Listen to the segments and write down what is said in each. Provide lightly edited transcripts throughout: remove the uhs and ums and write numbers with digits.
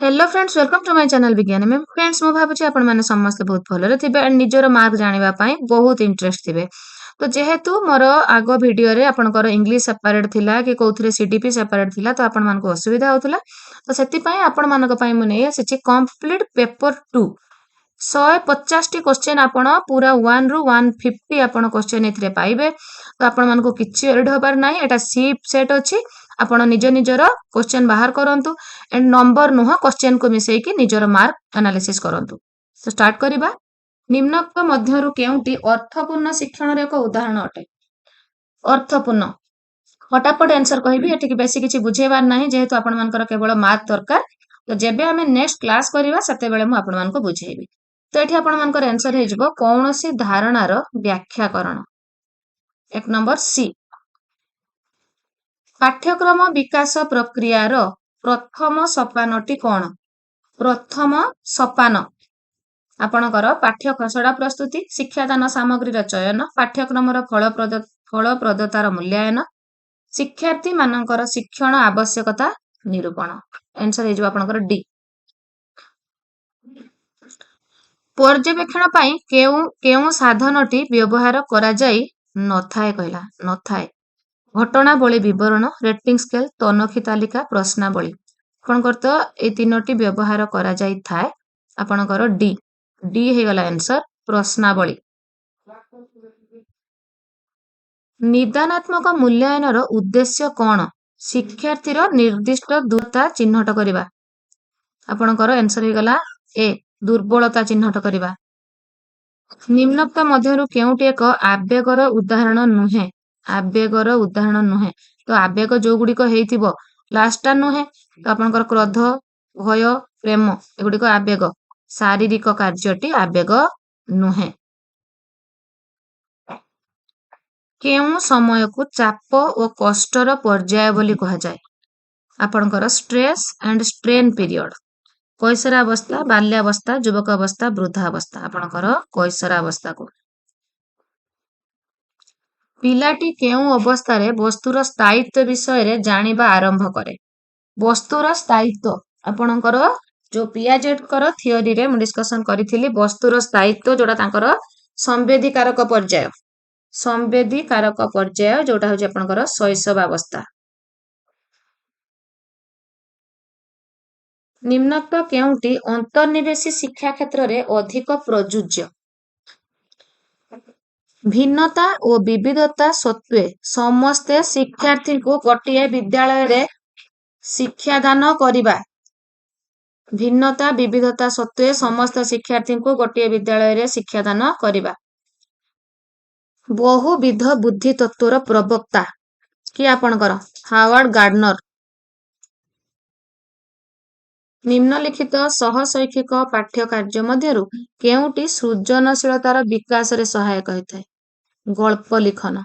Hello friends welcome to my channel विज्ञान में friends मु भाबुची आपण माने समस्त बहुत भलरे थिबे एंड निजर मार्क जानिबा पई बहुत इंटरेस्ट थिबे। तो जेहेतु मोर आग वीडियो रे आपनकर इंग्लिश सेपरेट थिला कि कोथरे सीडीपी सेपरेट थिला तो आपण मानको असुविधा होतला। तो सेति पई आपण मानक पई मु नै आसीची कंप्लीट पेपर 2 150 टी क्वेश्चन आपण पूरा 1 रु 150 आपण क्वेश्चन एथिरे पाइबे। तो आपण मानको किछि एड होबार नाही एटा सी सेट अछि। आपण निज निजर क्वेश्चन बाहर करंतु एंड नंबर नुह क्वेश्चन को मिसई कि निजर मार्क एनालिसिस करंतु। तो स्टार्ट करिबा। निम्नलिखित मध्यरु केउंटी अर्थपूर्ण शिक्षण रे एक उदाहरण अटे? अर्थपूर्ण फटाफट आंसर कहबी एठी कि बेसी किछि बुझेबार नाही जेहेतु आपण मानकर केवल मार्क दरकार। तो जेबे हमें नेक्स्ट क्लास करिबा सेते बेले मु आपण मानको बुझेबी। तो एठी आपण मानकर आंसर हे जिवो कौनसी धारणार व्याख्याकरण। एक नंबर सी। पाठ्यक्रम विकास प्रक्रियार प्रथम सोपानटी कोन? प्रथम सोपान आपणकर पाठ्य खसड़ा प्रस्तुति, शिक्षादान सामग्री चयन, पाठ्यक्रम फलप्रदतार मूल्यांकन, शिक्षार्थी मानकर शिक्षण आवश्यकता निरूपण। आंसर हे जो आपणकर डी। पर्यवेक्षण पई केउ साधनटी व्यवहार करा जाई नथाय कहला नथाय? घटनावली विवरण, रेटिंग स्केल, तनखी तालिका, प्रश्नावली। आपणकर तो ए तीनोटी व्यवहार करा जाई थाए आपणकर डी। डी हे गला आंसर प्रश्नावली। निदानात्मक मूल्यांकनर उद्देश्य कोन? शिक्षार्थीर निर्दिष्ट दुर्बलता चिन्हट करिबा। आपणकर आंसर हे गला ए दुर्बलता चिन्हट करिबा। निम्नलिखित मध्यरु केउटी एक आवेगर उदाहरण नुहे? आवेगर उदाहरण नुहे। तो आवेग जो गुडी को हेइथिबो लास्टटा नुहे। तो आपणकर क्रोध, भय, प्रेम एगुडी को आवेग। शारीरिक कार्यटी आवेग नुहे। केउ समय को चाप और कष्टर पर्याय बोली कहा जाए? आपणकर स्ट्रेस एंड स्ट्रेन पीरियड। कैशोरावस्था, बाल्यावस्था, युवकावस्था, वृद्धावस्था। आपणकर कैशोरावस्था को। पिलाटी केउ अवस्था रे वस्तुर स्थायित्व विषय रे जानिबा आरंभ करे? वस्तुर स्थायित्व आपणकर जो पियाजेट कर थियोरी रे मु डिस्कशन करिथिली वस्तुर स्थायित्व जोटा तांकर संवेदीकारक पर्याय। संवेदीकारक पर्याय जोटा होची आपणकर शैशवावस्था। निम्नलिखित केउटी अंतर्निवेशी शिक्षा क्षेत्र रे अधिक प्रयोज्य? भिन्नता और विविधता सत्वे समस्ते शिक्षार्थी को गोटे विद्यालय रे शिक्षादान करिबा। भिन्नता विविधता सत्वे समस्त शिक्षार्थी को गोटे विद्यालय रे शिक्षादान करिबा। बहुविध बुद्धि तत्वर प्रवक्ता कि आपणकर हावर्ड गार्डनर। निम्नलिखित सहशैक्षिक पाठ्य कार्य मध्यरु केउटी सृजनशीलतार विकास रे सहायक होइथाय? गल्प लिखन।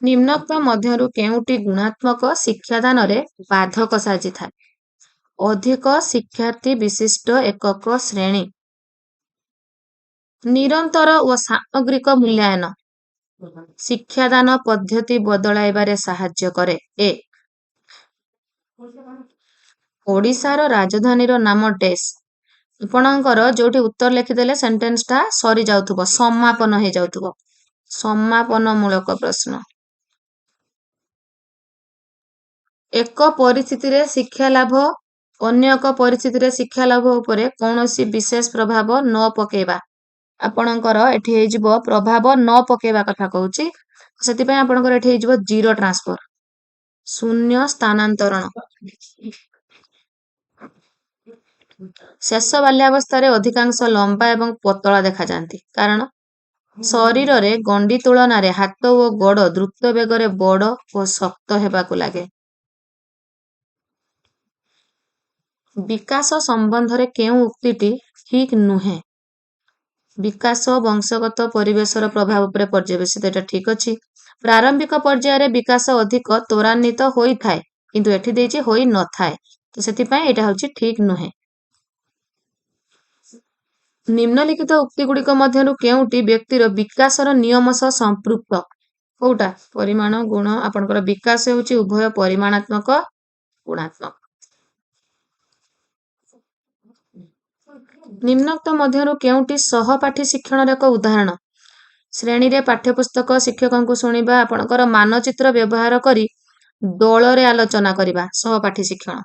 निम्नलिखित मध्यरु केउटी गुणात्मक शिक्षादान रे बाधक साजी थाय? अधिक शिक्षार्थी विशिष्ट एकक श्रेणी। निरंतर और सामग्रिक मूल्यांकन शिक्षादान पद्धति बदलाइबारे साहाय्य करे? ए ओडिशार राजधानी रो नाम डेस। आपणकर जोठी उत्तर लिखिदेले सेंटेंस टा सरी जाउथुबो समापन हे जाउथुबो। समापन मूलक प्रश्न। एक परिस्थिति रे शिक्षा लाभ अन्य एक परिस्थिति रे शिक्षा लाभ उपरे कौनसी विशेष प्रभाव न पकेबा। आपणकर एठी हे जिवो प्रभाव न पकेबा कथा कहूची सेति पय आपणकर एठी हे जिवो जीरो ट्रांसफर शून्य स्थानांतरण। शेष बाल्यावस्था रे अधिकांश लंबा एवं पतला देखा जांती कारण शरीर रे गंडी तुलना रे हाथ और गोड़ द्रुत वेग रे बड़ और शक्त हेबाकु लागे। विकास संबंध रे केउ उक्तिटी ठीक नुहे? विकास वंशगत परिवेशर प्रभाव उपरे पर्यवेसित एटा ठीक अछि। प्रारंभिक पर्याय रे विकास अधिक त्वरान्वित होई थाए किंतु एठी देछि होई न थाए। तो सेति पय एटा होछि ठीक नुहे। निम्नलिखित उक्ति गुड़िक मध्यरु केउटी व्यक्तिर विकासर नियम सह संपृक्त? कोउटा परिमाण गुण आपणकर विकास हेउची उभय परिमाणात्मक ଗୁଣାତ୍ମକ। ନିମ୍ନୋକ୍ତ ମଧ୍ୟରୁ କେଉଁଟି ସହପାଠୀ ଶିକ୍ଷଣର ଏକ ଉଦାହରଣ? ଶ୍ରେଣୀରେ ପାଠ୍ୟପୁସ୍ତକ ଶିକ୍ଷକଙ୍କୁ ଶୁଣିବା, ଆପଣଙ୍କର ମାନଚିତ୍ର ବ୍ୟବହାର କରି ଦଳରେ ଆଲୋଚନା କରିବା ସହପାଠୀ ଶିକ୍ଷଣ।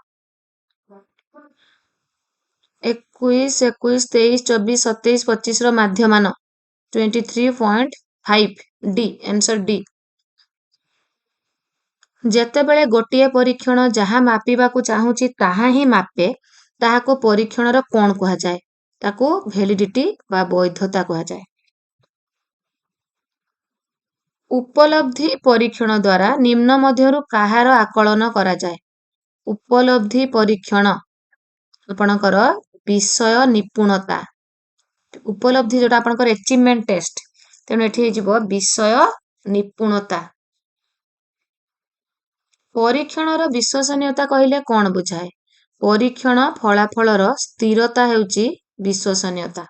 21, 23, 24, 27, 25 ର ମାଧ୍ୟମାନ 23.5 ଡି। Answer D. ଯେତେବେଳେ ଗୋଟିଏ ପରୀକ୍ଷଣ ଯାହା ମାପିବାକୁ ଚାହୁଁଛି ତାହା ହିଁ ମାପେ, ତାହାକୁ ପରୀକ୍ଷଣର କ'ଣ କୁହାଯାଏ? ତାକୁ ଭ୍ୟାଲିଡିଟି ବା ବୈଧତା କୁହାଯାଏ। ଉପଲବ୍ଧି ପରୀକ୍ଷଣ ଦ୍ୱାରା ନିମ୍ନ ମଧ୍ୟରୁ କାହାର ଆକଳନ କରାଯାଏ? ଉପଲବ୍ଧି ପରୀକ୍ଷଣ ଆପଣଙ୍କର ବିଷୟ ନିପୁଣତା, ଉପଲବ୍ଧି ଯୋଉଟା ଆପଣଙ୍କର achievement ଟେଷ୍ଟ, ତେଣୁ ଏଠି ହେଇଯିବ ବିଷୟ ନିପୁଣତା। ପରୀକ୍ଷଣର ବିଶ୍ୱସନୀୟତା କହିଲେ କ'ଣ ବୁଝାଏ? ପରୀକ୍ଷଣ ଫଳାଫଳର ସ୍ଥିରତା ହେଉଛି ବିଶ୍ୱସନୀୟତା।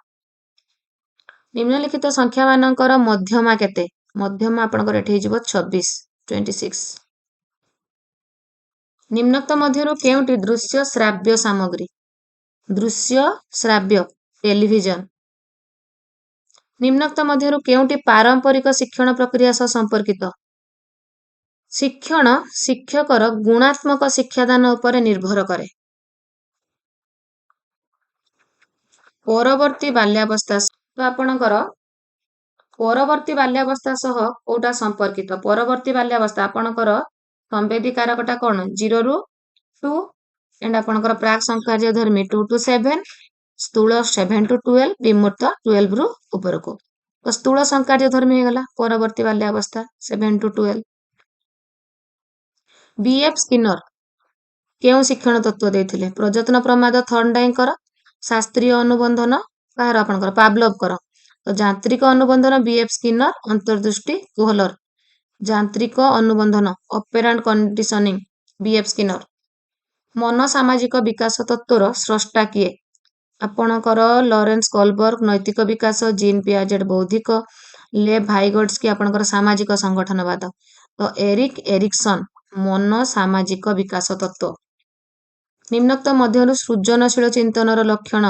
ନିମ୍ନଲିଖିତ ସଂଖ୍ୟାମାନଙ୍କର ମଧ୍ୟମା କେତେ? ମଧ୍ୟମା ଆପଣଙ୍କର ଏଠି ହେଇଯିବ 26। ନିମ୍ନୋକ୍ତ ମଧ୍ୟରୁ କେଉଁଟି ଦୃଶ୍ୟ ଶ୍ରାବ୍ୟ ସାମଗ୍ରୀ? ଦୃଶ୍ୟ ଶ୍ରାବ୍ୟ ଟେଲିଭିଜନ। ନିମ୍ନୋକ୍ତ ମଧ୍ୟରୁ କେଉଁଟି ପାରମ୍ପରିକ ଶିକ୍ଷଣ ପ୍ରକ୍ରିୟା ସହ ସମ୍ପର୍କିତ? ଶିକ୍ଷଣ ଶିକ୍ଷକର ଗୁଣାତ୍ମକ ଶିକ୍ଷାଦାନ ଉପରେ ନିର୍ଭର କରେ। ପରବର୍ତ୍ତୀ ବାଲ୍ୟାବସ୍ଥା, ତ ଆପଣଙ୍କର ପରବର୍ତ୍ତୀ ବାଲ୍ୟାବସ୍ଥା ସହ କୋଉଟା ସମ୍ପର୍କିତ? ପରବର୍ତ୍ତୀ ବାଲ୍ୟାବସ୍ଥା ଆପଣଙ୍କର ସମ୍ବେଦୀ କାରକଟା କ'ଣ? 0 ରୁ 2 ଏଣ୍ଡ ଆପଣଙ୍କର ପ୍ରାକ୍ ସଂକାର୍ଯ୍ୟଧର୍ମୀ 2 to 7, ସ୍ଥୂଳ 7 to 12, ବିମୂର୍ତ୍ତ 12 ରୁ ଉପରକୁ। ତ ସ୍ଥୂଳ ସଂକାର୍ଯ୍ୟଧର୍ମୀ ହେଇଗଲା ପରବର୍ତ୍ତୀ ବାଲ୍ୟାବସ୍ଥା 7 to 12। B.F. ସ୍କିନର କେଉଁ ଶିକ୍ଷଣ ତତ୍ତ୍ୱ ଦେଇଥିଲେ? ପ୍ରଯତ୍ନ ପ୍ରମାଦ ଥର୍ନଡାଇଙ୍କର, ଶାସ୍ତ୍ରୀୟ ଅନୁବନ୍ଧନ କାହାର? ଆପଣଙ୍କର ପାଭଲଭଙ୍କର। ତ ଯାନ୍ତ୍ରିକ ଅନୁବନ୍ଧନ B.F. ସ୍କିନର, ଅନ୍ତର୍ଦୃଷ୍ଟି କୋହଲର। ଯାନ୍ତ୍ରିକ ଅନୁବନ୍ଧନ ଅପେରାଣ୍ଟ କଣ୍ଡିସନିଂ B.F. ସ୍କିନର। ମନ ସାମାଜିକ ବିକାଶ ତତ୍ତ୍ୱର ସ୍ରଷ୍ଟା କିଏ? ଆପଣଙ୍କର ଲରେନ୍ସ କୋଲବର୍ଗ ନୈତିକ ବିକାଶ, ଜିନ୍ ପିଆଜେଟ୍ ବୌଦ୍ଧିକ, ଲେଭ୍ ଭାଇଗୋଟ୍ସ୍କି ଆପଣଙ୍କର ସାମାଜିକ ସଂଗଠନବାଦ। ତ ଏରିକ୍ ଏରିକସନ ମନ ସାମାଜିକ ବିକାଶ ତତ୍ତ୍ୱ। ନିମ୍ନୋକ୍ତ ମଧ୍ୟରୁ ସୃଜନଶୀଳ ଚିନ୍ତନର ଲକ୍ଷଣ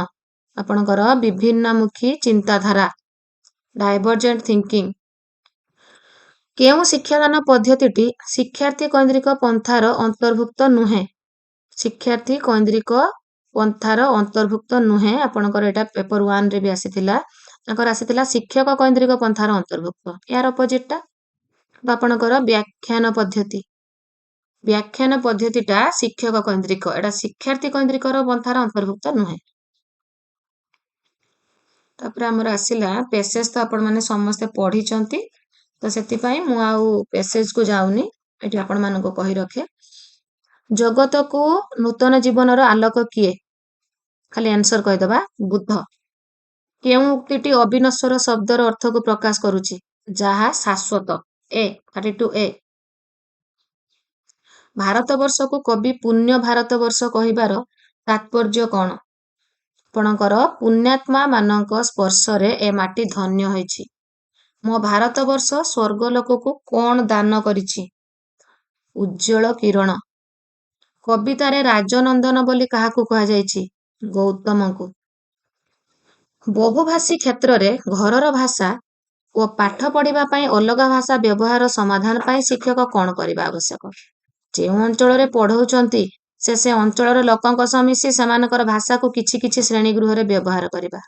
ଆପଣଙ୍କର ବିଭିନ୍ନମୁଖୀ ଚିନ୍ତାଧାରା ଡାଇଭରଜେଣ୍ଟ ଥିଙ୍କିଂ। କେଉଁ ଶିକ୍ଷାଦାନ ପଦ୍ଧତିଟି ଶିକ୍ଷାର୍ଥୀ କୈନ୍ଦ୍ରିକ ପନ୍ଥାର ଅନ୍ତର୍ଭୁକ୍ତ ନୁହେଁ? ଶିକ୍ଷାର୍ଥୀ କୈନ୍ଦ୍ରିକ ପନ୍ଥାର ଅନ୍ତର୍ଭୁକ୍ତ ନୁହେଁ। ଆପଣଙ୍କର ଏଇଟା ପେପର 1 ରେ ବି ଆସିଥିଲା, ତାଙ୍କର ଆସିଥିଲା ଶିକ୍ଷକ କୈନ୍ଦ୍ରିକ ପନ୍ଥାର ଅନ୍ତର୍ଭୁକ୍ତ। ଏହାର ଅପୋଜିଟଟା ଆପଣଙ୍କର ବ୍ୟାଖ୍ୟାନ ପଦ୍ଧତି। ବ୍ୟାଖ୍ୟାନ ପଦ୍ଧତିଟା ଶିକ୍ଷକ କୈନ୍ଦ୍ରିକ, ଏଟା ଶିକ୍ଷାର୍ଥୀ କୈନ୍ଦ୍ରିକର ପନ୍ଥାର ଅନ୍ତର୍ଭୁକ୍ତ ନୁହେଁ। ତାପରେ ଆମର ଆସିଲା ପେସେଜ, ତ ଆପଣମାନେ ସମସ୍ତେ ପଢିଛନ୍ତି, ତ ସେଥିପାଇଁ ମୁଁ ଆଉ ପେସେଜକୁ ଯାଉନି, ଏଠି ଆପଣମାନଙ୍କୁ କହି ରଖେ। ଜଗତକୁ ନୂତନ ଜୀବନର ଆଲୋକ କିଏ? ଖାଲି ଆନ୍ସର କହିଦେବା, ବୁଦ୍ଧ। କେଉଁ ଉକ୍ତିଟି ଅବିନଶ୍ୱର ଶବ୍ଦର ଅର୍ଥକୁ ପ୍ରକାଶ କରୁଛି? ଯାହା ଶାଶ୍ୱତ। ଏ 32A। ଭାରତବର୍ଷକୁ କବି ପୁଣ୍ୟ ଭାରତବର୍ଷ କହିବାର ତାତ୍ପର୍ଯ୍ୟ କ'ଣ? ଆପଣଙ୍କର ପୁଣ୍ୟାତ୍ମା ମାନଙ୍କ ସ୍ପର୍ଶରେ ଏ ମାଟି ଧନ୍ୟ ହୋଇଛି। ମୋ ଭାରତବର୍ଷ ସ୍ୱର୍ଗଲୋକକୁ କ'ଣ ଦାନ କରିଛି? ଉଜ୍ଜ୍ୱଳ କିରଣ। କବିତାରେ ରାଜନନ୍ଦନ ବୋଲି କାହାକୁ କୁହାଯାଇଛି? ଗୌତମଙ୍କୁ। ବହୁଭାଷୀ କ୍ଷେତ୍ରରେ ଘରର ଭାଷା ଓ ପାଠ ପଢିବା ପାଇଁ ଅଲଗା ଭାଷା ବ୍ୟବହାର ସମାଧାନ ପାଇଁ ଶିକ୍ଷକ କ'ଣ କରିବା ଆବଶ୍ୟକ? ଯେଉଁ ଅଞ୍ଚଳରେ ପଢଉଛନ୍ତି ସେ ଅଞ୍ଚଳର ଲୋକଙ୍କ ସହ ମିଶି ସେମାନଙ୍କର ଭାଷାକୁ କିଛି କିଛି ଶ୍ରେଣୀ ଗୃହରେ ବ୍ୟବହାର କରିବା।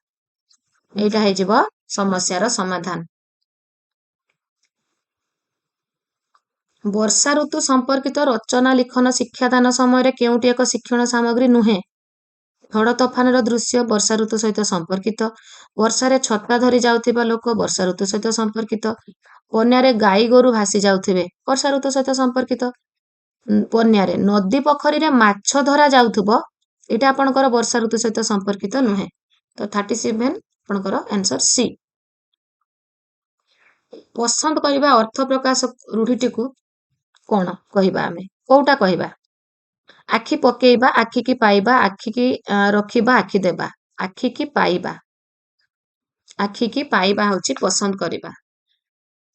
ଏଇଟା ହେଇଯିବ ସମସ୍ୟାର ସମାଧାନ। ବର୍ଷା ଋତୁ ସମ୍ପର୍କିତ ରଚନା ଲିଖନ ଶିକ୍ଷାଦାନ ସମୟରେ କେଉଁଟି ଏକ ଶିକ୍ଷଣ ସାମଗ୍ରୀ ନୁହେଁ? ଝଡ଼ ତୋଫାନର ଦୃଶ୍ୟ ବର୍ଷା ଋତୁ ସହିତ ସମ୍ପର୍କିତ। ବର୍ଷାରେ ଛତା ଧରି ଯାଉଥିବା ଲୋକ ବର୍ଷା ଋତୁ ସହିତ ସମ୍ପର୍କିତ। ବନ୍ୟାରେ ଗାଈ ଗୋରୁ ଭାସି ଯାଉଥିବେ ବର୍ଷା ଋତୁ ସହିତ ସମ୍ପର୍କିତ। ବନ୍ୟାରେ ନଦୀ ପୋଖରୀରେ ମାଛ ଧରା ଯାଉଥିବ, ଏଇଟା ଆପଣଙ୍କର ବର୍ଷା ଋତୁ ସହିତ ସମ୍ପର୍କିତ ନୁହେଁ। ତ 37 ଆପଣଙ୍କର ଆନ୍ସର ସି। ପସନ୍ଦ କରିବା ଅର୍ଥ ପ୍ରକାଶ ରୂଢ଼ିଟିକୁ କ'ଣ କହିବା? ଆମେ କୋଉଟା କହିବା? ଆଖି ପକେଇବା, ଆଖିକି ପାଇବା, ଆଖିକି ରଖିବା, ଆଖି ଦେବା। ଆଖିକି ପାଇବା, ଆଖିକି ପାଇବା ହେଉଛି ପସନ୍ଦ କରିବା।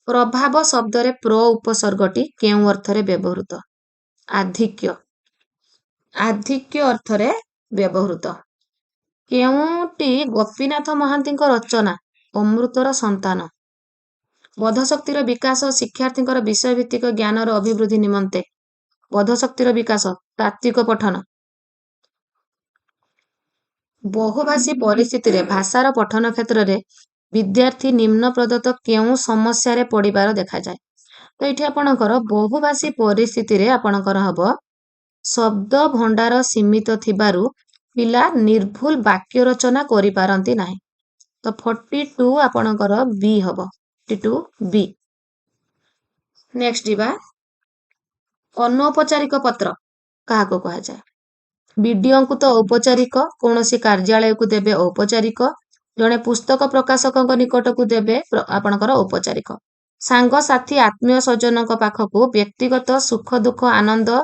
ପ୍ରଭାବ ଶବ୍ଦରେ ପ୍ର ଉପସର୍ଗଟି କେଉଁ ଅର୍ଥରେ ବ୍ୟବହୃତ? ଆଧିକ୍ୟ। ଆଧିକ୍ୟ ଅର୍ଥରେ ବ୍ୟବହୃତ। କେଉଁଟି ଗୋପୀନାଥ ମହାନ୍ତିଙ୍କ ରଚନା? ଅମୃତର ସନ୍ତାନ। ବୋଧଶକ୍ତିର ବିକାଶ ଶିକ୍ଷାର୍ଥୀଙ୍କର ବିଷୟଭିତ୍ତିକ ଜ୍ଞାନର ଅଭିବୃଦ୍ଧି ନିମନ୍ତେ। ବୋଧଶକ୍ତିର ବିକାଶ ତାତ୍ତ୍ୱିକ ପଠନ। ବହୁଭାଷୀ ପରିସ୍ଥିତିରେ ଭାଷାର ପଠନ କ୍ଷେତ୍ରରେ ବିଦ୍ୟାର୍ଥୀ ନିମ୍ନ ପ୍ରଦତ୍ତ କେଉଁ ସମସ୍ୟାରେ ପଡ଼ିବାର ଦେଖାଯାଏ? ତ ଏଠି ଆପଣଙ୍କର ବହୁଭାଷୀ ପରିସ୍ଥିତିରେ ଆପଣଙ୍କର ହବ ଶବ୍ଦ ଭଣ୍ଡାର ସୀମିତ ଥିବାରୁ ପିଲା ନିର୍ଭୁଲ ବାକ୍ୟ ରଚନା କରିପାରନ୍ତି ନାହିଁ। ତ 42 ଆପଣଙ୍କର ବି ହବ। 42 ବି। ନେକ୍ସଟ ଯିବା ଅନୌପଚାରିକ ପତ୍ର କାହାକୁ କୁହାଯାଏ? ବିଡିଓଙ୍କୁ ତ ଔପଚାରିକ, କୌଣସି କାର୍ଯ୍ୟାଳୟକୁ ଦେବେ ଔପଚାରିକ, ଜଣେ ପୁସ୍ତକ ପ୍ରକାଶକଙ୍କ ନିକଟକୁ ଦେବେ ଆପଣଙ୍କର ଔପଚାରିକ। ସାଙ୍ଗସାଥୀ ଆତ୍ମୀୟ ସ୍ୱଜନଙ୍କ ପାଖକୁ ବ୍ୟକ୍ତିଗତ ସୁଖ ଦୁଃଖ ଆନନ୍ଦ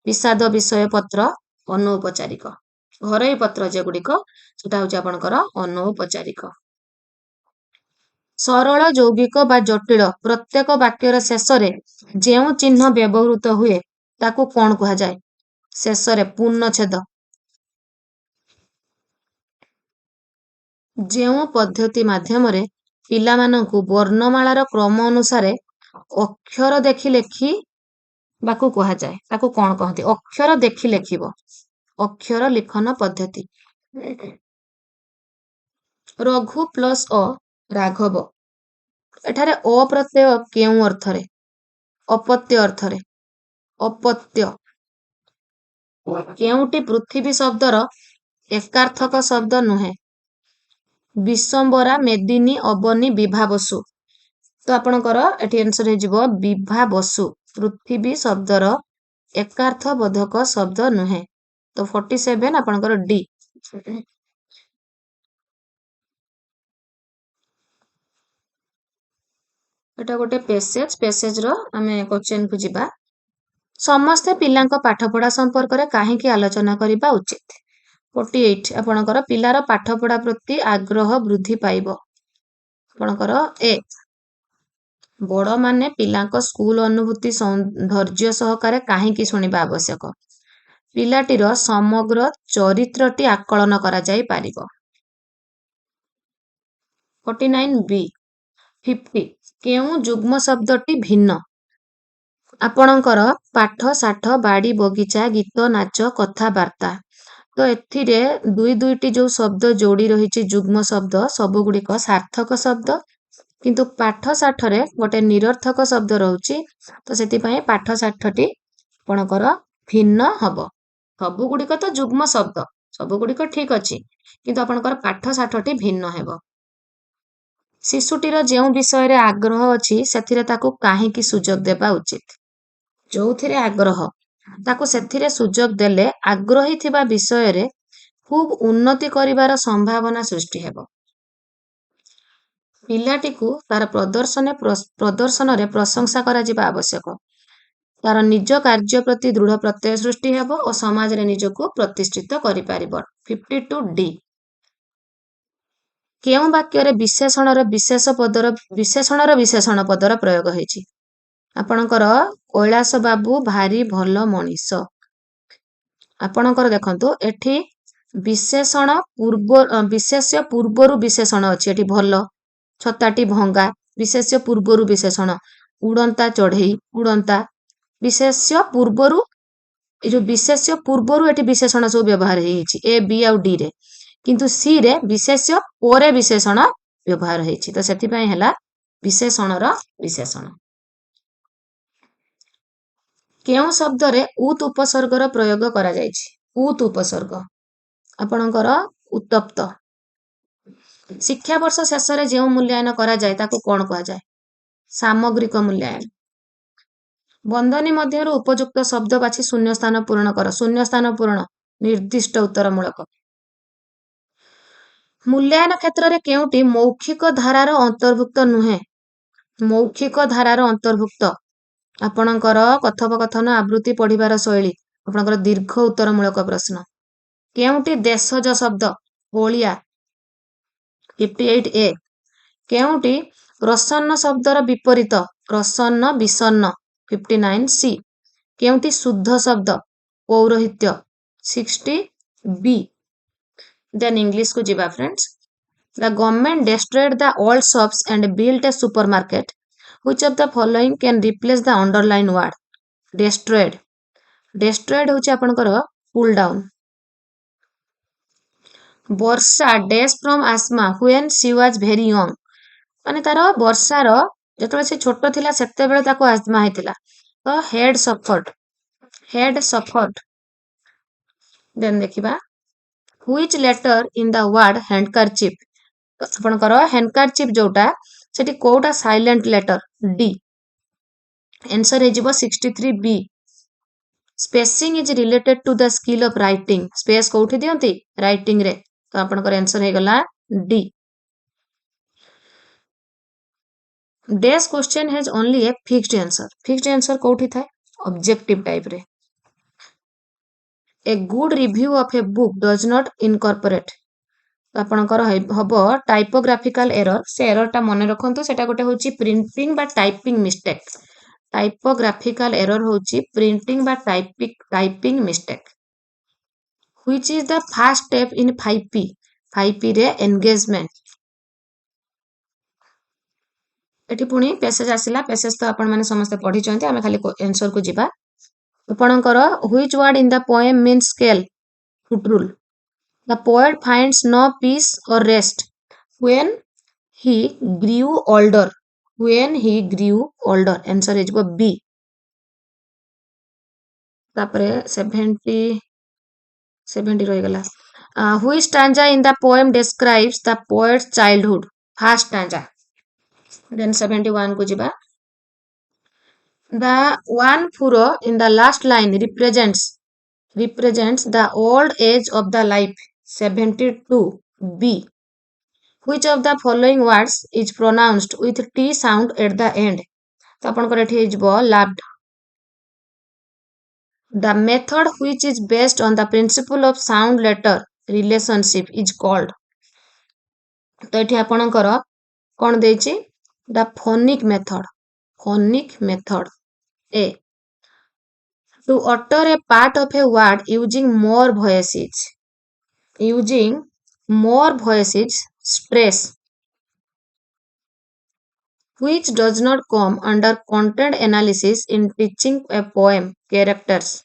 ବିଷାଦ ବିଷୟ ପତ୍ର ଅନୌପଚାରିକ। ଘରୋଇ ପତ୍ର ଯେଗୁଡ଼ିକ ସେଟା ହଉଛି ଆପଣଙ୍କର ଅନୌପଚାରିକ। ସରଳ ଯୌଗିକ ବା ଜଟିଳ ପ୍ରତ୍ୟେକ ବାକ୍ୟର ଶେଷରେ ଯେଉଁ ଚିହ୍ନ ବ୍ୟବହୃତ ହୁଏ ତାକୁ କଣ କୁହାଯାଏ? ଶେଷରେ ପୂର୍ଣ୍ଣଚ୍ଛେଦ। ଯେଉଁ ପଦ୍ଧତି ମାଧ୍ୟମରେ ପିଲାମାନଙ୍କୁ ବର୍ଣ୍ଣମାଳାର କ୍ରମ ଅନୁସାରେ ଅକ୍ଷର ଦେଖି ଲେଖିବାକୁ କୁହାଯାଏ ତାକୁ କଣ କହନ୍ତି? ଅକ୍ଷର ଦେଖି ଲେଖିବ। ଅକ୍ଷର ଲିଖନ ପଦ୍ଧତି। ରଘୁ ପ୍ଲସ୍ ଅ ରାଘବ। ଏଠାରେ ଅ ପ୍ରତ୍ୟୟ କେଉଁ ଅର୍ଥରେ? ଅପତ୍ୟ ଅର୍ଥରେ। ଅପତ୍ୟ। କେଉଁଟି ପୃଥିବୀ ଶବ୍ଦର ଏକାର୍ଥକ ଶବ୍ଦ ନୁହେଁ? ବିଶ୍ୱମ୍ବରା ମେଦିନୀ ଅବନୀ ବିଭାବସୁ। ତ ଆପଣଙ୍କର ଏଠି ଆନ୍ସର ହେଇଯିବ ବିଭାବସୁ। ପୃଥିବୀ ଶବ୍ଦର ଏକାର୍ଥ ବୋଧକ ଶବ୍ଦ ନୁହେଁ। ତ 47 ଆପଣଙ୍କର ଡି। ଏଟା ଗୋଟେ ପେସେଜର ଆମେ କ୍ୱେଶ୍ଚନକୁ ଯିବା। ସମସ୍ତେ ପିଲାଙ୍କ ପାଠପଢା ସମ୍ପର୍କରେ କାହିଁକି ଆଲୋଚନା କରିବା ଉଚିତ? 48 ଆପଣଙ୍କର ପିଲାର ପାଠପଢା ପ୍ରତି ଆଗ୍ରହ ବୃଦ୍ଧି ପାଇବ। ଆପଣଙ୍କର ଏ ବଡମାନେ ପିଲାଙ୍କ ସ୍କୁଲ ଅନୁଭୂତି ଧୈର୍ଯ୍ୟ ସହକାରେ କାହିଁକି ଶୁଣିବା ଆବଶ୍ୟକ? ପିଲାଟିର ସମଗ୍ର ଚରିତ୍ରଟି ଆକଳନ କରାଯାଇ ପାରିବ। 49 ବି। 50 କେଉଁ ଯୁଗ୍ମ ଶବ୍ଦଟି ଭିନ୍ନ? ଆପଣଙ୍କର ପାଠ ଶାଠ ବାଡ଼ି ବଗିଚା ଗୀତ ନାଚ କଥାବାର୍ତ୍ତା। ତ ଏଥିରେ ଦୁଇଟି ଯୋଉ ଶବ୍ଦ ଯୋଡ଼ି ରହିଛି ଯୁଗ୍ମ ଶବ୍ଦ ସବୁଗୁଡ଼ିକ ସାର୍ଥକ ଶବ୍ଦ, କିନ୍ତୁ ପାଠ ଶାଠରେ ଗୋଟେ ନିରର୍ଥକ ଶବ୍ଦ ରହୁଛି। ତ ସେଥିପାଇଁ ପାଠ ଶାଠଟି ଆପଣଙ୍କର ଭିନ୍ନ ହବ। ସବୁଗୁଡ଼ିକ ତ ଯୁଗ୍ମ ଶବ୍ଦ, ସବୁଗୁଡ଼ିକ ଠିକ ଅଛି, କିନ୍ତୁ ଆପଣଙ୍କର ପାଠ ଶାଠଟି ଭିନ୍ନ ହେବ। ଶିଶୁଟିର ଯେଉଁ ବିଷୟରେ ଆଗ୍ରହ ଅଛି ସେଥିରେ ତାକୁ କାହିଁକି ସୁଯୋଗ ଦେବା ଉଚିତ? ଯୋଉଥିରେ ଆଗ୍ରହ ତାକୁ ସେଥିରେ ସୁଯୋଗ ଦେଲେ ଆଗ୍ରହୀ ଥିବା ବିଷୟରେ ଖୁବ୍ ଉନ୍ନତି କରିବାର ସମ୍ଭାବନା ସୃଷ୍ଟି ହେବ। ପିଲାଟିକୁ ତାର ପ୍ରଦର୍ଶନରେ ପ୍ରଶଂସା କରାଯିବା ଆବଶ୍ୟକ। ତାର ନିଜ କାର୍ଯ୍ୟ ପ୍ରତି ଦୃଢ଼ ପ୍ରତ୍ୟୟ ସୃଷ୍ଟି ହେବ ଓ ସମାଜରେ ନିଜକୁ ପ୍ରତିଷ୍ଠିତ କରିପାରିବ। 52 ଡି। କେଉଁ ବାକ୍ୟରେ ବିଶେଷଣର ବିଶେଷଣ ପଦର ପ୍ରୟୋଗ ହେଇଛି? ଆପଣଙ୍କର କୈଳାସ ବାବୁ ଭାରି ଭଲ ମଣିଷ। ଆପଣଙ୍କର ଦେଖନ୍ତୁ ଏଠି ବିଶେଷ୍ୟ ପୂର୍ବରୁ ବିଶେଷଣ ଅଛି। ଏଠି ଭଲ, ଛତାଟି ଭଙ୍ଗା, ବିଶେଷ୍ୟ ପୂର୍ବରୁ ବିଶେଷଣ, ଉଡ଼ନ୍ତା ଚଢ଼େଇ, ଉଡ଼ନ୍ତା। ବିଶେଷ୍ୟ ପୂର୍ବରୁ ଏଇ ଯୋଉ ବିଶେଷ୍ୟ ପୂର୍ବରୁ ଏଠି ବିଶେଷଣ ସବୁ ବ୍ୟବହାର ହେଇଛି ଏ ବି ଆଉ ଡି ରେ, କିନ୍ତୁ ସି ରେ ବିଶେଷ୍ୟ ପରେ ବିଶେଷଣ ବ୍ୟବହାର ହେଇଛି। ତ ସେଥିପାଇଁ ହେଲା ବିଶେଷଣର ବିଶେଷଣ। କେଉଁ ଶବ୍ଦରେ ଉତ୍ ଉପସର୍ଗର ପ୍ରୟୋଗ କରାଯାଇଛି? ଉତ୍ ଉପସର୍ଗ ଆପଣଙ୍କର ଉତ୍ତପ୍ତ। ଶିକ୍ଷାବର୍ଷ ଶେଷରେ ଯେଉଁ ମୂଲ୍ୟାୟନ କରାଯାଏ ତାକୁ କଣ କୁହାଯାଏ? ସାମଗ୍ରିକ ମୂଲ୍ୟାୟନ। ବନ୍ଧନୀ ମଧ୍ୟରୁ ଉପଯୁକ୍ତ ଶବ୍ଦ ବାଛି ଶୂନ୍ୟସ୍ଥାନ ପୂରଣ କର। ଶୂନ୍ୟସ୍ଥାନ ପୂରଣ ନିର୍ଦ୍ଦିଷ୍ଟ ଉତ୍ତରମୂଳକ। ମୂଲ୍ୟାୟନ କ୍ଷେତ୍ରରେ କେଉଁଟି ମୌଖିକ ଧାରାର ଅନ୍ତର୍ଭୁକ୍ତ ନୁହେଁ? ମୌଖିକ ଧାରାର ଅନ୍ତର୍ଭୁକ୍ତ ଆପଣଙ୍କର କଥୋପକଥନ ଆବୃତ୍ତି ପଢିବାର ଶୈଳୀ ଆପଣଙ୍କର ଦୀର୍ଘ ଉତ୍ତରମୂଳକ ପ୍ରଶ୍ନ। କେଉଁଟି ଦେଶଜ ଶବ୍ଦ? ଓଳିଆ। 58 ଏ। କେଉଁଟି ପ୍ରସନ୍ନ ଶବ୍ଦର ବିପରୀତ? ପ୍ରସନ୍ନ ବିଷନ୍ନ। 59 ସି। କେଉଁଟି ଶୁଦ୍ଧ ଶବ୍ଦ? ପୌରୋହିତ୍ୟ। 60B. Then English को जिबा friends. The government destroyed the old shops and built a supermarket. Which of the following can replace the underlined word? Destroyed. Destroyed होची आपनकर pull down. ବର୍ଷା dash from asthma when she was very young. ମାନେ ତାର ବର୍ଷାର ଯେତେବେଳେ ସେ ଛୋଟ ଥିଲା ସେତେବେଳେ ତାକୁ ଆସ୍ମା ହେଇଥିଲା ତ head suffered. Then ଦେଖିବା which letter in the word handkerchief ଆପଣଙ୍କର handkerchief ଯୋଉଟା ସେଠି କୋଉଟା silent letter D. Answer ହେଇଯିବ 63B. Spacing is related to the skill of writing. Space କୋଉଠି ଦିଅନ୍ତି writing ରେ ତ ଆପଣଙ୍କର answer ହେଇଗଲା D. Dash question has only a fixed answer. Fixed answer କୋଉଠି ଥାଏ objective type ରେ. A good review of a book does not incorporate. ଆପଣଙ୍କର ହବ typographical error. ସେ error ଟା ମନେ ରଖନ୍ତୁ ସେଟା ଗୋଟେ ହଉଛି printing ବା typing mistake. Typographical error ହଉଛି printing ବା typing mistake. Which is the first step in 5P? 5P ରେ engagement. ଏଠି ପୁଣି passage ଆସିଲା passage ତ ଆପଣ ମାନେ ସମସ୍ତେ ପଢିଛନ୍ତି ଆମେ ଖାଲି answer କୁ ଯିବା ଆପଣଙ୍କର which word in the poem means scale? Foot rule. The poet finds no peace or rest when he grew older. When he grew older. Answer is B. ତାପରେ 70 ରହିଗଲା. Which stanza in the poem describes the poet's childhood? First stanza. Then 71 को ଯିବା. The one furrow in the last line represents the old age of the life. 72B. Which of the following words is pronounced with T sound at the end? तो आपनकर एठी हेजबो laughed. The method which is based on the principle of sound letter relationship is called. तो एठी आपनकर कोन देछि the phonic method. A. To utter a part of a word using more voices, stress. Which does not come under content analysis in teaching a poem? Characters.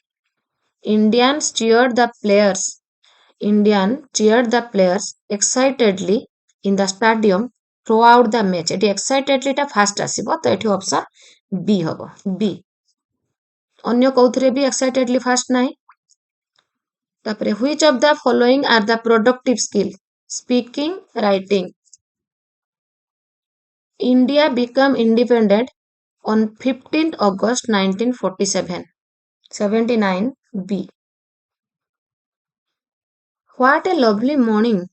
Indian cheered the players excitedly in the stadium throughout the match. Eighty excitedly टा fast आसीबो तो eighty option B हबो B. अन्य कोउथरे भी excitedly fast नाही. तापरे which of the following are the productive skill? Speaking, writing. India became independent on 15th August 1947. 79B. What a lovely morning.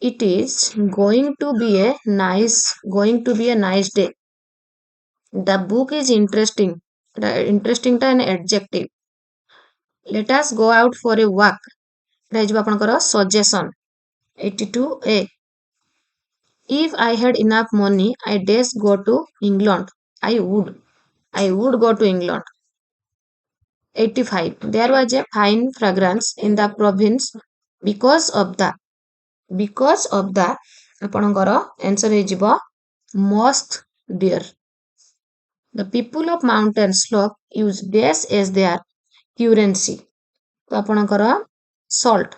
It is going to be a nice day. The book is interesting. Interesting टा an adjective. Let us go out for a walk. Suggestion. 82A. If I had enough money, I dash go to England. I would go to England. 85. There was a fine fragrance in the province because of the ଆପଣଙ୍କର answer ହେଇଯିବ musk deer. The people of mountain slope use dash as their currency. ତ ଆପଣଙ୍କର salt.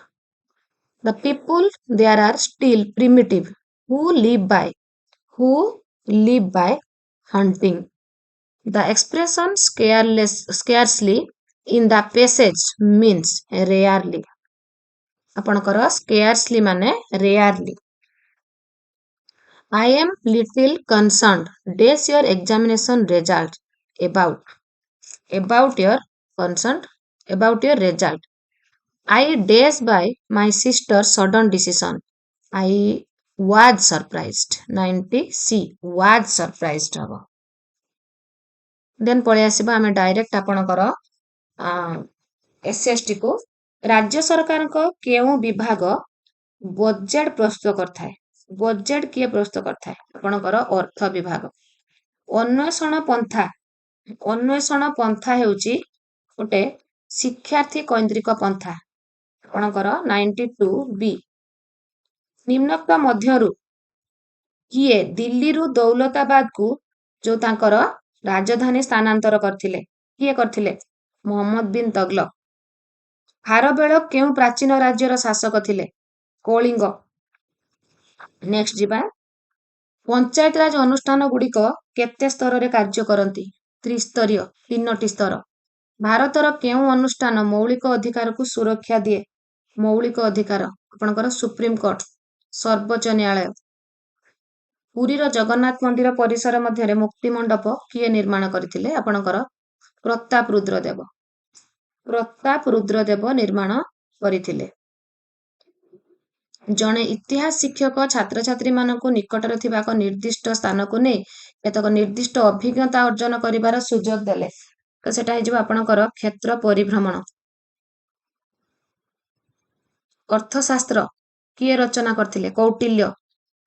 The people there are still primitive who live by hunting. The expression scarcely in the passage means rarely. ଆପଣଙ୍କର scarcely ମାନେ rarely. I am little concerned. Dash your examination result about your result. I dash by my sister's sudden decision. I was surprised. 90C. Was surprised हबो. Then पळे आसीबा आमे direct आपणकर SST को राज्य सरकार को केउ विभाग बजेट प्रस्तुत करथाय. बजेट किए प्रस्तुत करथाय आपणकर अर्थ विभाग. अन्वेषण पंथा हेउची गोटे शिक्षार्थी केन्द्रिक पंथा. ଆପଣଙ୍କର 92B। ନିମ୍ନୋକ୍ତ ମଧ୍ୟରୁ କିଏ ଦିଲ୍ଲୀରୁ ଦୌଲତାବାଦକୁ ଯୋଉ ତାଙ୍କର ରାଜଧାନୀ ସ୍ଥାନାନ୍ତର କରିଥିଲେ? କିଏ କରିଥିଲେ? Mohammed bin ତଗଲକ। ଖାରବେଳ କେଉଁ ପ୍ରାଚୀନ ରାଜ୍ୟର ଶାସକ ଥିଲେ? କଳିଙ୍ଗ। ନେକ୍ସଟ ଯିବା। ପଞ୍ଚାୟତ ରାଜ ଅନୁଷ୍ଠାନ ଗୁଡ଼ିକ କେତେ ସ୍ତରରେ କାର୍ଯ୍ୟ କରନ୍ତି? ତ୍ରିସ୍ତରୀୟ, 3ଟି ସ୍ତର। ଭାରତର କେଉଁ ଅନୁଷ୍ଠାନ ମୌଳିକ ଅଧିକାରକୁ ସୁରକ୍ଷା ଦିଏ? ମୌଳିକ ଅଧିକାର ଆପଣଙ୍କର ସୁପ୍ରିମକୋର୍ଟ, ସର୍ବୋଚ୍ଚ ନ୍ୟାୟାଳୟ। ପୁରୀର ଜଗନ୍ନାଥ ମନ୍ଦିର ପରିସର ମଧ୍ୟରେ ମୁକ୍ତି ମଣ୍ଡପ କିଏ ନିର୍ମାଣ କରିଥିଲେ? ଆପଣଙ୍କର ପ୍ରତାପ ରୁଦ୍ରଦେବ। ପ୍ରତାପ ରୁଦ୍ରଦେବ ନିର୍ମାଣ କରିଥିଲେ। ଜଣେ ଇତିହାସ ଶିକ୍ଷକ ଛାତ୍ରଛାତ୍ରୀମାନଙ୍କୁ ନିକଟରେ ଥିବା ଏକ ନିର୍ଦ୍ଦିଷ୍ଟ ସ୍ଥାନକୁ ନେଇ କେତେକ ନିର୍ଦ୍ଦିଷ୍ଟ ଅଭିଜ୍ଞତା ଅର୍ଜନ କରିବାର ସୁଯୋଗ ଦେଲେ, ତ ସେଟା ହେଇଯିବ ଆପଣଙ୍କର କ୍ଷେତ୍ର ପରିଭ୍ରମଣ। ଅର୍ଥଶାସ୍ତ୍ର କିଏ ରଚନା କରିଥିଲେ? କୌଟିଲ୍ୟ।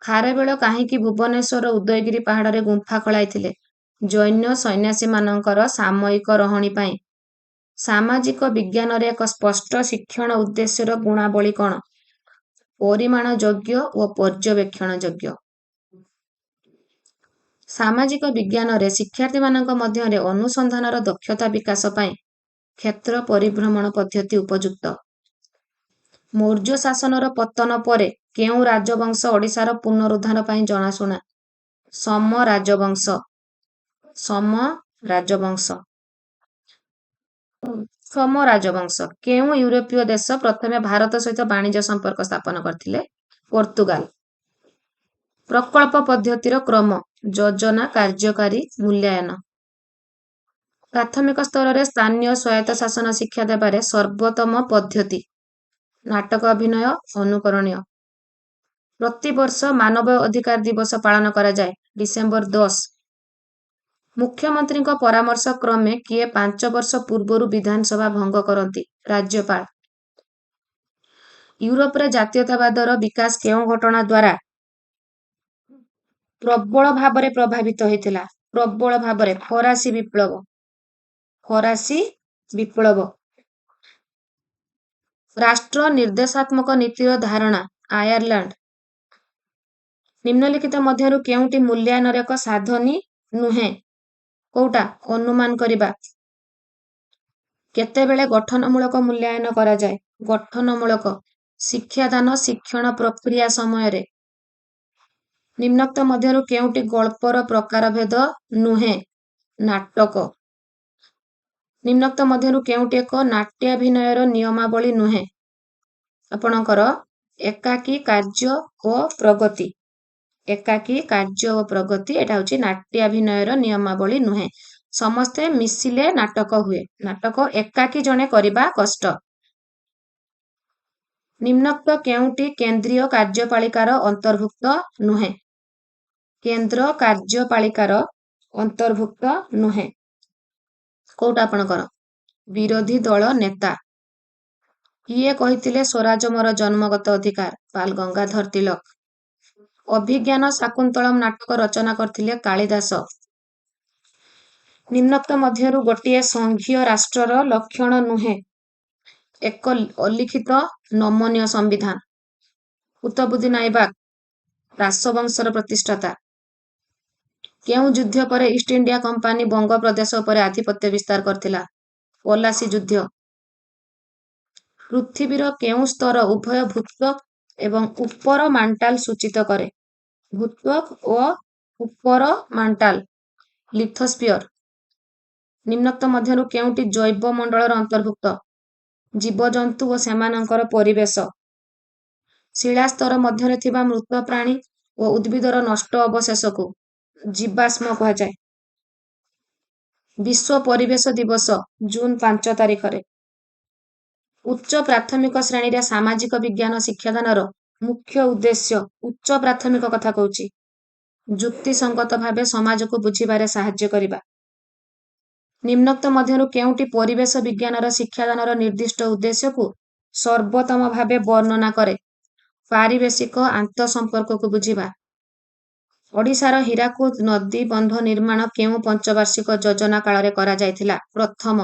ଖାରବେଳ କାହିଁକି ଭୁବନେଶ୍ୱର ଉଦୟଗିରି ପାହାଡ଼ରେ ଗୁମ୍ଫା ଖୋଳାଇଥିଲେ? ଜୈନ ସନ୍ନ୍ୟାସୀମାନଙ୍କର ସାମୟିକ ରହଣି ପାଇଁ। ସାମାଜିକ ବିଜ୍ଞାନରେ ଏକ ସ୍ପଷ୍ଟ ଶିକ୍ଷଣ ଉଦ୍ଦେଶ୍ୟର ଗୁଣାବଳୀ କ'ଣ? ପରିମାଣ ଯୋଗ୍ୟ ଓ ପର୍ଯ୍ୟବେକ୍ଷଣ ଯୋଗ୍ୟ। ସାମାଜିକ ବିଜ୍ଞାନରେ ଶିକ୍ଷାର୍ଥୀମାନଙ୍କ ମଧ୍ୟରେ ଅନୁସନ୍ଧାନର ଦକ୍ଷତା ବିକାଶ ପାଇଁ କ୍ଷେତ୍ର ପରିଭ୍ରମଣ ପଦ୍ଧତି ଉପଯୁକ୍ତ। ମୌର୍ଯ୍ୟ ଶାସନର ପତନ ପରେ କେଉଁ ରାଜବଂଶ ଓଡ଼ିଶାର ପୁନରୁଦ୍ଧାର ପାଇଁ ଜଣାଶୁଣା? ସମ ରାଜବଂଶ। ସମ ରାଜବଂଶ। ସମ ରାଜବଂଶ। କେଉଁ ୟୁରୋପୀୟ ଦେଶ ପ୍ରଥମେ ଭାରତ ସହିତ ବାଣିଜ୍ୟ ସମ୍ପର୍କ ସ୍ଥାପନ କରିଥିଲେ? ପର୍ତ୍ତୁଗାଲ। ପ୍ରକଳ୍ପ ପଦ୍ଧତିର କ୍ରମ: ଯୋଜନା, କାର୍ଯ୍ୟକାରୀ, ମୂଲ୍ୟାୟନ। ପ୍ରାଥମିକ ସ୍ତରରେ ସ୍ଥାନୀୟ ସ୍ୱାୟତ୍ତଶାସନ ଶିକ୍ଷା ଦେବାରେ ସର୍ବୋତ୍ତମ ପଦ୍ଧତି: ନାଟକ ଅଭିନୟ, ଅନୁକରଣୀୟ। ପ୍ରତିବର୍ଷ ମାନବ ଅଧିକାର ଦିବସ ପାଳନ କରାଯାଏ ଡିସେମ୍ବର 10। ମୁଖ୍ୟମନ୍ତ୍ରୀଙ୍କ ପରାମର୍ଶ କ୍ରମେ କିଏ 5 ବର୍ଷ ପୂର୍ବରୁ ବିଧାନସଭା ଭଙ୍ଗ କରନ୍ତି? ରାଜ୍ୟପାଳ। ୟୁରୋପରେ ଜାତୀୟତାବାଦର ବିକାଶ କେଉଁ ଘଟଣା ଦ୍ୱାରା ପ୍ରବଳ ଭାବରେ ପ୍ରଭାବିତ ହୋଇଥିଲା? ପ୍ରବଳ ଭାବରେ ଫରାସୀ ବିପ୍ଳବ। ଫରାସୀ ବିପ୍ଳବ। ରାଷ୍ଟ୍ର ନିର୍ଦ୍ଦେଶାତ୍ମକ ନୀତିର ଧାରଣା: ଆୟାରଲାଣ୍ଡ। ନିମ୍ନଲିଖିତ ମଧ୍ୟରୁ କେଉଁଟି ମୂଲ୍ୟାୟନର ଏକ ସାଧନୀ ନୁହେଁ? କୋଉଟା? ଅନୁମାନ କରିବା। କେତେବେଳେ ଗଠନମୂଳକ ମୂଲ୍ୟାୟନ କରାଯାଏ? ଗଠନମୂଳକ। ଶିକ୍ଷାଦାନ ଶିକ୍ଷଣ ପ୍ରକ୍ରିୟା ସମୟରେ। ନିମ୍ନୋକ୍ତ ମଧ୍ୟରୁ କେଉଁଟି ଗଳ୍ପର ପ୍ରକାରଭେଦ ନୁହେଁ? ନାଟକ। ନିମ୍ନୋକ୍ତ ମଧ୍ୟରୁ କେଉଁଟି ଏକ ନାଟ୍ୟାଭିନୟର ନିୟମାବଳୀ ନୁହେଁ? ଆପଣଙ୍କର ଏକାକୀ କାର୍ଯ୍ୟ ଓ ପ୍ରଗତି। ଏକାକୀ କାର୍ଯ୍ୟ ଓ ପ୍ରଗତି ଏଟା ହେଉଛି ନାଟ୍ୟାଭିନୟର ନିୟମାବଳୀ ନୁହେଁ। ସମସ୍ତେ ମିଶିଲେ ନାଟକ ହୁଏ। ନାଟକ ଏକାକୀ ଜଣେ କରିବା କଷ୍ଟ। ନିମ୍ନୋକ୍ତ କେଉଁଟି କେନ୍ଦ୍ରୀୟ କାର୍ଯ୍ୟପାଳିକାର ଅନ୍ତର୍ଭୁକ୍ତ ନୁହେଁ? କେନ୍ଦ୍ର କାର୍ଯ୍ୟପାଳିକାର ଅନ୍ତର୍ଭୁକ୍ତ ନୁହେଁ। କୋଉଟା ଆପଣଙ୍କର? ବିରୋଧୀ ଦଳ ନେତା। କିଏ କହିଥିଲେ ସ୍ୱରାଜ ମୋର ଜନ୍ମଗତ ଅଧିକାର? ବାଲ ଗଙ୍ଗାଧର ତିଲକ। ଅଭିଜ୍ଞାନ ଶାକୁନ୍ତଳମ୍ ନାଟକ ରଚନା କରିଥିଲେ କାଳିଦାସ। ନିମ୍ନୋକ୍ତ ମଧ୍ୟରୁ ଗୋଟିଏ ସଂଘୀୟ ରାଷ୍ଟ୍ରର ଲକ୍ଷଣ ନୁହେଁ? ଏକ ଅଲିଖିତ ନମନୀୟ ସମ୍ବିଧାନ। କୁତବୁଦ୍ଦିନ ଆଇବାକ ରାସବଂଶର ପ୍ରତିଷ୍ଠାତା। କେଉଁ ଯୁଦ୍ଧ ପରେ ଇଷ୍ଟ ଇଣ୍ଡିଆ କମ୍ପାନୀ ବଙ୍ଗ ପ୍ରଦେଶ ଉପରେ ଆଧିପତ୍ୟ ବିସ୍ତାର କରିଥିଲା? ପଲାସି ଯୁଦ୍ଧ। ପୃଥିବୀର କେଉଁ ସ୍ତର ଉଭୟ ଭୂତ୍ୱକ ଏବଂ ଉପର ମାଣ୍ଟାଲ ସୂଚିତ କରେ? ଭୂତ୍ୱକ ଓ ଉପର ମାଣ୍ଟାଲ। ଲିଥୋସ୍ଫିୟର। ନିମ୍ନୋକ୍ତ ମଧ୍ୟରୁ କେଉଁଟି ଜୈବ ମଣ୍ଡଳର ଅନ୍ତର୍ଭୁକ୍ତ? ଜୀବଜନ୍ତୁ ଓ ସେମାନଙ୍କର ପରିବେଶ। ଶିଳାସ୍ତର ମଧ୍ୟରେ ଥିବା ମୃତ ପ୍ରାଣୀ ଓ ଉଦ୍ଭିଦର ନଷ୍ଟ ଅବଶେଷକୁ ଜୀବାଶ୍ମ କୁହାଯାଏ। ବିଶ୍ୱ ପରିବେଶ ଦିବସ ଜୁନ 5 ତାରିଖରେ। ଉଚ୍ଚ ପ୍ରାଥମିକ ଶ୍ରେଣୀରେ ସାମାଜିକ ବିଜ୍ଞାନ ଶିକ୍ଷାଦାନର ମୁଖ୍ୟ ଉଦ୍ଦେଶ୍ୟ। ଉଚ୍ଚ ପ୍ରାଥମିକ କଥା କହୁଛି। ଯୁକ୍ତିସଙ୍ଗତ ଭାବେ ସମାଜକୁ ବୁଝିବାରେ ସାହାଯ୍ୟ କରିବା। ନିମ୍ନୋକ୍ତ ମଧ୍ୟରୁ କେଉଁଟି ପରିବେଶ ବିଜ୍ଞାନର ଶିକ୍ଷାଦାନର ନିର୍ଦ୍ଦିଷ୍ଟ ଉଦ୍ଦେଶ୍ୟକୁ ସର୍ବୋତ୍ତମ ଭାବେ ବର୍ଣ୍ଣନା କରେ? ପାରିବେଶିକ ଆନ୍ତଃସମ୍ପର୍କକୁ ବୁଝିବା। ଓଡ଼ିଶାର ହୀରାକୁଦ ନଦୀ ବନ୍ଧ ନିର୍ମାଣ କେଉଁ ପଞ୍ଚବାର୍ଷିକ ଯୋଜନା କାଳରେ କରାଯାଇଥିଲା? ପ୍ରଥମ।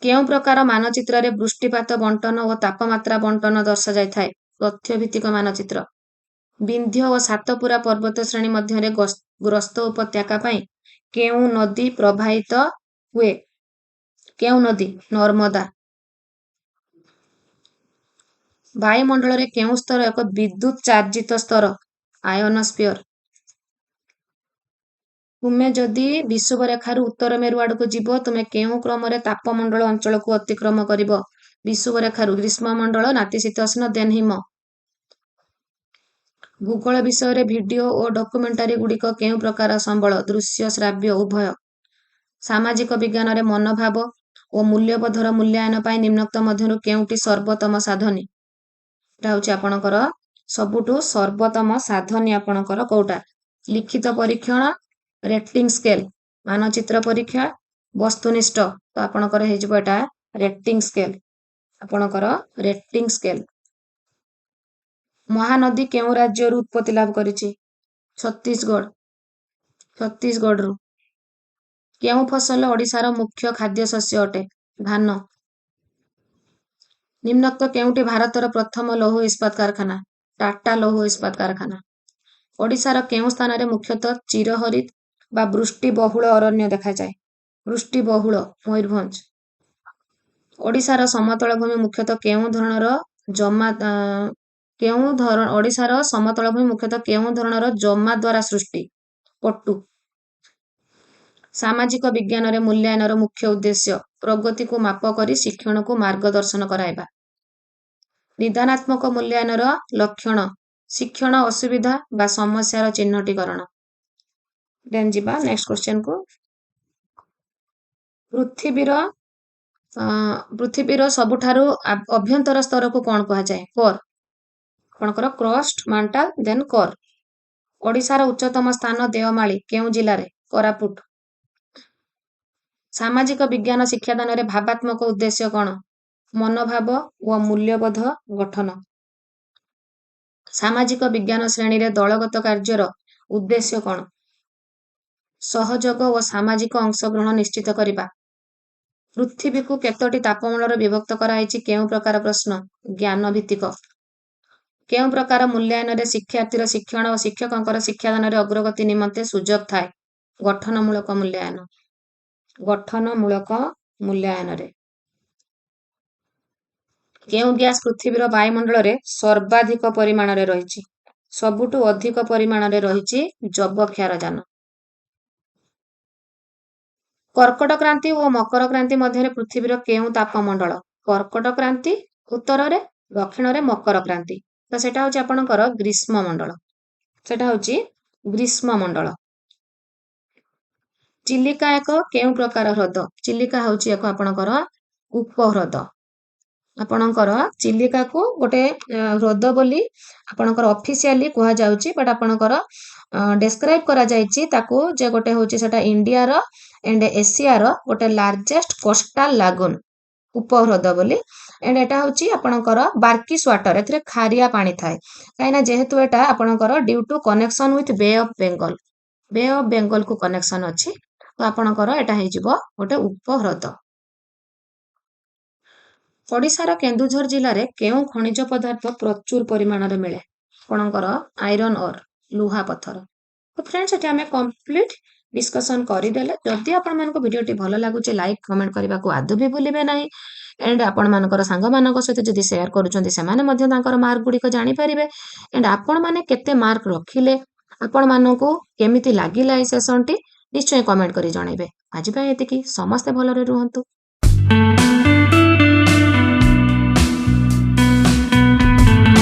କେଉଁ ପ୍ରକାର ମାନଚିତ୍ରରେ ବୃଷ୍ଟିପାତ ବଣ୍ଟନ ଓ ତାପମାତ୍ରା ବଣ୍ଟନ ଦର୍ଶାଯାଇଥାଏ? ତଥ୍ୟ ଭିତ୍ତିକ ମାନଚିତ୍ର। ବିନ୍ଧ୍ୟ ଓ ସାତପୁରା ପର୍ବତ ଶ୍ରେଣୀ ମଧ୍ୟରେ ଗ୍ରସ୍ତ ଉପତ୍ୟକା ପାଇଁ କେଉଁ ନଦୀ ପ୍ରବାହିତ ହୁଏ? କେଉଁ ନଦୀ? ନର୍ମଦା। ବାୟୁମଣ୍ଡଳରେ କେଉଁ ସ୍ତର ଏକ ବିଦ୍ୟୁତ୍ ଚାର୍ଜିତ ସ୍ତର? ଆୟନସ୍ଫିୟର। ତୁମେ ଯଦି ବିଷୁବରେଖାରୁ ଉତ୍ତର ମେରୁ ଆଡ଼କୁ ଯିବ ତୁମେ କେଉଁ କ୍ରମରେ ତାପମଣ୍ଡଳ ଅଞ୍ଚଳକୁ ଅତିକ୍ରମ କରିବ? ବିଷୁବରେଖାରୁ ଗ୍ରୀଷ୍ମମଣ୍ଡଳ, ନାତିଶୀତୋଷ୍ଣ, ଦେନ୍ ହିମ। ଭୂଗୋଳ ବିଷୟରେ ଭିଡିଓ ଓ ଡକୁମେଣ୍ଟାରୀ ଗୁଡ଼ିକ କେଉଁ ପ୍ରକାର ସମ୍ବଳ? ଦୃଶ୍ୟ, ଶ୍ରାବ୍ୟ, ଉଭୟ। ସାମାଜିକ ବିଜ୍ଞାନରେ ମନୋଭାବ ଓ ମୂଲ୍ୟବୋଧର ମୂଲ୍ୟାୟନ ପାଇଁ ନିମ୍ନୋକ୍ତ ମଧ୍ୟରୁ କେଉଁଟି ସର୍ବୋତ୍ତମ ସାଧନୀ? ଏଟା ହେଉଛି ଆପଣଙ୍କର ସବୁଠୁ ସର୍ବୋତ୍ତମ ସାଧନୀ ଆପଣଙ୍କର କୋଉଟା? ଲିଖିତ ପରୀକ୍ଷଣ, ରେଟିଂ ସ୍କେଲ, ମାନଚିତ୍ର ପରୀକ୍ଷା, ବସ୍ତୁନିଷ୍ଠ। ତ ଆପଣଙ୍କର ହେଇଯିବ ଏଟା ରେଟିଂ ସ୍କେଲ। ଆପଣଙ୍କର ରେଟିଂ ସ୍କେଲ। ମହାନଦୀ କେଉଁ ରାଜ୍ୟରୁ ଉତ୍ପତ୍ତି ଲାଭ କରିଛି? ଛତିଶଗଡ଼। ଛତିଶଗଡ଼ରୁ। କେଉଁ ଫସଲ ଓଡ଼ିଶାର ମୁଖ୍ୟ ଖାଦ୍ୟଶସ୍ୟ ଅଟେ? ଧାନ। ନିମ୍ନୋକ୍ତ କେଉଁଟି ଭାରତର ପ୍ରଥମ ଲୌହ ଇସ୍ପାତ କାରଖାନା? ଟାଟା ଲୌହ ଇସ୍ପାତ କାରଖାନା। ଓଡ଼ିଶାର କେଉଁ ସ୍ଥାନରେ ମୁଖ୍ୟତଃ ଚିରହରିତ ବା ବୃଷ୍ଟିବହୁଳ ଅରଣ୍ୟ ଦେଖାଯାଏ? ବୃଷ୍ଟିବହୁଳ, ମୟୂରଭଞ୍ଜ। ଓଡ଼ିଶାର ସମତଳ ଭୂମି ମୁଖ୍ୟତଃ କେଉଁ ଧରଣର ଓଡ଼ିଶାର ସମତଳ ଭୂମି ମୁଖ୍ୟତଃ କେଉଁ ଧରଣର ଜମା ଦ୍ୱାରା ସୃଷ୍ଟି? ପଟୁ। ସାମାଜିକ ବିଜ୍ଞାନରେ ମୂଲ୍ୟାୟନର ମୁଖ୍ୟ ଉଦ୍ଦେଶ୍ୟ? ପ୍ରଗତିକୁ ମାପ କରି ଶିକ୍ଷଣକୁ ମାର୍ଗଦର୍ଶନ କରାଇବା। ନିଦାନାତ୍ମକ ମୂଲ୍ୟାୟନର ଲକ୍ଷଣ? ଶିକ୍ଷଣ ଅସୁବିଧା ବା ସମସ୍ୟାର ଚିହ୍ନଟୀକରଣ। ଦେନ୍ ଯିବା ନେକ୍ସଟ କ୍ୱେଶ୍ଚନକୁ। ପୃଥିବୀର ସବୁଠାରୁ ଅଭ୍ୟନ୍ତର ସ୍ତରକୁ କଣ କୁହାଯାଏ? କୋର୍। ଆପଣଙ୍କର କ୍ରଷ୍ଟ, ମାଣ୍ଟାଲ, ଦେନ୍ କୋର୍। ଓଡ଼ିଶାର ଉଚ୍ଚତମ ସ୍ଥାନ ଦେଓମାଳି କେଉଁ ଜିଲ୍ଲାରେ? କୋରାପୁଟ। ସାମାଜିକ ବିଜ୍ଞାନ ଶିକ୍ଷାଦାନରେ ଭାବାତ୍ମକ ଉଦ୍ଦେଶ୍ୟ କଣ? ମନୋଭାବ ଓ ମୂଲ୍ୟବୋଧ ଗଠନ। ସାମାଜିକ ବିଜ୍ଞାନ ଶ୍ରେଣୀରେ ଦଳଗତ କାର୍ଯ୍ୟର ଉଦ୍ଦେଶ୍ୟ କଣ? ସହଯୋଗ ଓ ସାମାଜିକ ଅଂଶଗ୍ରହଣ ନିଶ୍ଚିତ କରିବା। ପୃଥିବୀକୁ କେତୋଟି ତାପମଣ୍ଡଳରେ ବିଭକ୍ତ କରାଯାଇଛି? କେଉଁ ପ୍ରକାର ପ୍ରଶ୍ନ? ଜ୍ଞାନ ଭିତ୍ତିକ। କେଉଁ ପ୍ରକାର ମୂଲ୍ୟାୟନରେ ଶିକ୍ଷାର୍ଥୀର ଶିକ୍ଷଣ ଓ ଶିକ୍ଷକଙ୍କର ଶିକ୍ଷାଦାନରେ ଅଗ୍ରଗତି ନିମନ୍ତେ ସୁଯୋଗ ଥାଏ? ଗଠନମୂଳକ ମୂଲ୍ୟାୟନ। ଗଠନମୂଳକ ମୂଲ୍ୟାୟନରେ। କେଉଁ ଗ୍ୟାସ ପୃଥିବୀର ବାୟୁମଣ୍ଡଳରେ ସର୍ବାଧିକ ପରିମାଣରେ ରହିଛି? ସବୁଠୁ ଅଧିକ ପରିମାଣରେ ରହିଛି ଯବକ୍ଷାରଜାନ। କର୍କଟ କ୍ରାନ୍ତି ଓ ମକର କ୍ରାନ୍ତି ମଧ୍ୟରେ ପୃଥିବୀର କେଉଁ ତାପମଣ୍ଡଳ? କର୍କଟ କ୍ରାନ୍ତି ଉତ୍ତରରେ, ଦକ୍ଷିଣରେ ମକର କ୍ରାନ୍ତି। ତ ସେଟା ହଉଛି ଆପଣଙ୍କର ଗ୍ରୀଷ୍ମମଣ୍ଡଳ। ସେଟା ହଉଛି ଗ୍ରୀଷ୍ମମଣ୍ଡଳ। ଚିଲିକା ଏକ କେଉଁ ପ୍ରକାର ହ୍ରଦ? ଚିଲିକା ହଉଛି ଏକ ଆପଣଙ୍କର ଉପହ୍ରଦ। ଆପଣଙ୍କର ଚିଲିକାକୁ ଗୋଟେ ହ୍ରଦ ବୋଲି ଆପଣଙ୍କର ଅଫିସିଆଲି କୁହାଯାଉଛି, ବଟ୍ ଆପଣଙ୍କର ଡେସ୍କ୍ରାଇବ୍ କରାଯାଇଛି ତାକୁ ଯେ ଗୋଟେ ହଉଛି ସେଟା ଇଣ୍ଡିଆର ଏଣ୍ଡ ଏସିଆର ଗୋଟେ ଲାର୍ଜେଷ୍ଟ କୋଷ୍ଟାଲ ଲାଗୁନ୍ ଉପହ୍ରଦ ବୋଲି। ଏଣ୍ଡ ଏଟା ହଉଛି ଆପଣଙ୍କର ବାର୍କିସ୍ ୱାଟର, ଏଥିରେ ଖାରିଆ ପାଣି ଥାଏ। କାହିଁକିନା ଯେହେତୁ ଏଟା ଆପଣଙ୍କର ଡ୍ୟୁ ଟୁ କନେକ୍ସନ ୱିଥ୍ ବେ ଅଫ୍ ବେଙ୍ଗଲ, ବେ ଅଫ୍ ବେଙ୍ଗଲକୁ କନେକ୍ସନ ଅଛି, ତ ଆପଣଙ୍କର ଏଟା ହେଇଯିବ ଗୋଟେ ଉପହ୍ରଦ। ଓଡ଼ିଶାର କେନ୍ଦୁଝର ଜିଲ୍ଲାରେ କେଉଁ ଖଣିଜ ପଦାର୍ଥ ପ୍ରଚୁର ପରିମାଣରେ ମିଳେ? ଆପଣଙ୍କର ଆଇରନ୍ ଅର୍, ଲୁହା ପଥର। ତ ଫ୍ରେଣ୍ଡସ୍ ଏଠି ଆମେ କମ୍ପ୍ଲିଟ୍ ଡିସ୍କସନ୍ କରିଦେଲେ। ଯଦି ଆପଣମାନଙ୍କୁ ଭିଡ଼ିଓଟି ଭଲ ଲାଗୁଛି ଲାଇକ୍ କମେଣ୍ଟ କରିବାକୁ ଆଦୌ ବି ଭୁଲିବେ ନାହିଁ। ଏଣ୍ଡ ଆପଣମାନଙ୍କର ସାଙ୍ଗମାନଙ୍କ ସହିତ ଯଦି ସେୟାର କରୁଛନ୍ତି ସେମାନେ ମଧ୍ୟ ତାଙ୍କର ମାର୍କ ଗୁଡ଼ିକ ଜାଣିପାରିବେ। ଏଣ୍ଡ ଆପଣମାନେ କେତେ ମାର୍କ ରଖିଲେ, ଆପଣମାନଙ୍କୁ କେମିତି ଲାଗିଲା এই ସେସନଟି ନିଶ୍ଚୟ କମେଣ୍ଟ କରି ଜଣାଇବେ। ଆଜି ପାଇଁ ଏତିକି। ସମସ୍ତେ ଭଲରେ ରୁହନ୍ତୁ।